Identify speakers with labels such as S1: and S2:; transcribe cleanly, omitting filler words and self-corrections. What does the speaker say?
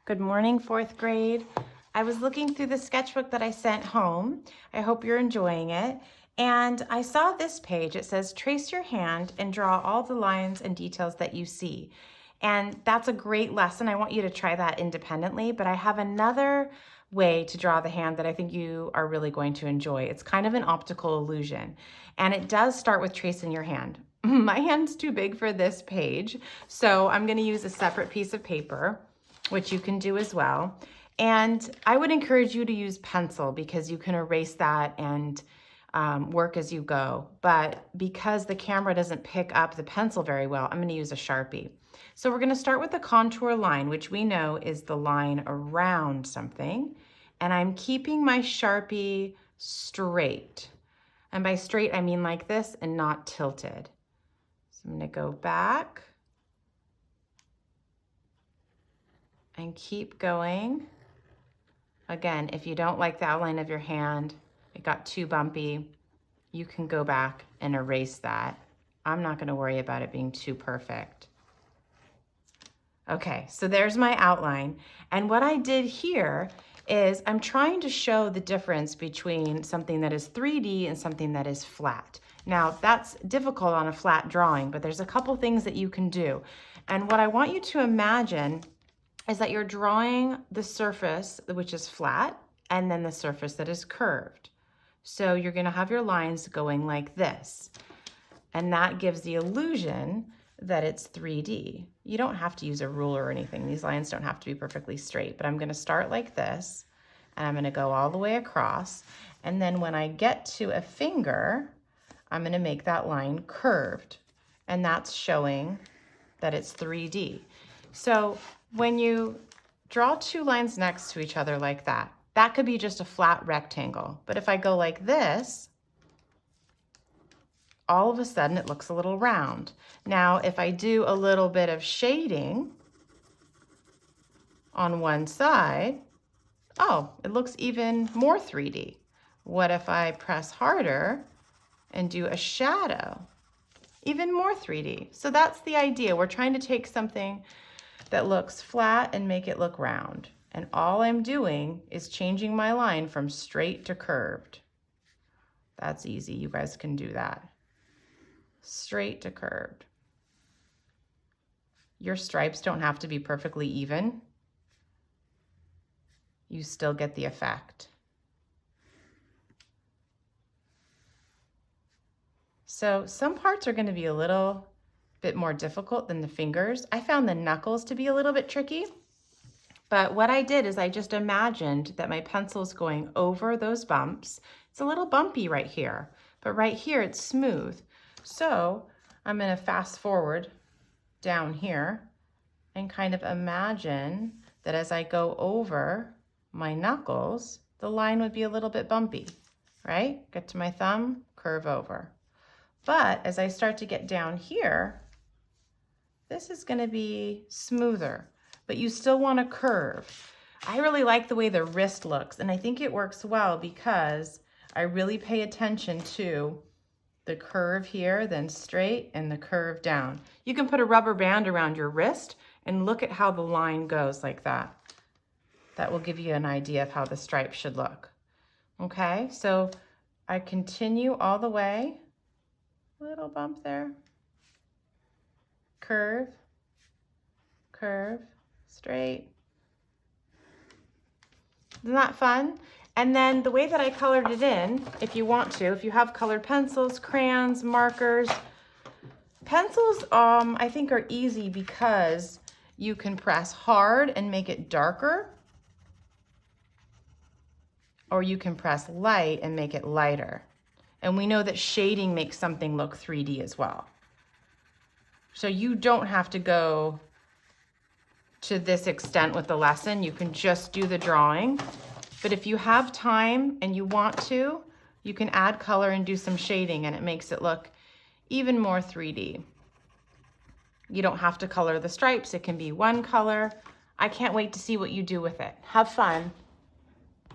S1: Good morning, fourth grade. I was looking through the sketchbook that I sent home. I hope you're enjoying it. And I saw this page. It says, trace your hand and draw all the lines and details that you see. And that's a great lesson. I want you to try that independently, but I have another way to draw the hand that I think you are really going to enjoy. It's kind of an optical illusion. And it does start with tracing your hand. My hand's too big for this page, so I'm going to use a separate piece of paper, which you can do as well. And I would encourage you to use pencil because you can erase that and work as you go. But because the camera doesn't pick up the pencil very well, I'm going to use a Sharpie. So we're going to start with the contour line, which we know is the line around something. And I'm keeping my Sharpie straight. And by straight, I mean like this and not tilted. So I'm going to go back and keep going. Again, if you don't like the outline of your hand, it got too bumpy, you can go back and erase that. I'm not going to worry about it being too perfect. Okay, so there's my outline. And what I did here is I'm trying to show the difference between something that is 3D and something that is flat. Now, that's difficult on a flat drawing, but there's a couple things that you can do. And what I want you to imagine is that you're drawing the surface, which is flat, and then the surface that is curved. So you're gonna have your lines going like this. And that gives the illusion that it's 3D. You don't have to use a ruler or anything. These lines don't have to be perfectly straight, but I'm gonna start like this, and I'm gonna go all the way across. And then when I get to a finger, I'm gonna make that line curved. And that's showing that it's 3D. So when you draw two lines next to each other like that, that could be just a flat rectangle. But if I go like this, all of a sudden it looks a little round. Now, if I do a little bit of shading on one side, oh, it looks even more 3D. What if I press harder and do a shadow? Even more 3D. So that's the idea. We're trying to take something that looks flat and make it look round. And all I'm doing is changing my line from straight to curved. That's easy. You guys can do that. Straight to curved. Your stripes don't have to be perfectly even. You still get the effect. So some parts are going to be a little bit more difficult than the fingers. I found the knuckles to be a little bit tricky, but what I did is I just imagined that my pencil's going over those bumps. It's a little bumpy right here, but right here it's smooth. So I'm going to fast forward down here and kind of imagine that as I go over my knuckles, the line would be a little bit bumpy, right? Get to my thumb, curve over. But as I start to get down here, this is going to be smoother, but you still want to curve. I really like the way the wrist looks, and I think it works well because I really pay attention to the curve here, then straight, and the curve down. You can put a rubber band around your wrist and look at how the line goes like that. That will give you an idea of how the stripe should look. Okay, so I continue all the way. Little bump there. Curve, curve, straight. Isn't that fun? And then the way that I colored it in, if you want to, if you have colored pencils, crayons, markers, pencils I think are easy because you can press hard and make it darker, or you can press light and make it lighter. And we know that shading makes something look 3D as well. So you don't have to go to this extent with the lesson. You can just do the drawing. But if you have time and you want to, you can add color and do some shading and it makes it look even more 3D. You don't have to color the stripes. It can be one color. I can't wait to see what you do with it. Have fun.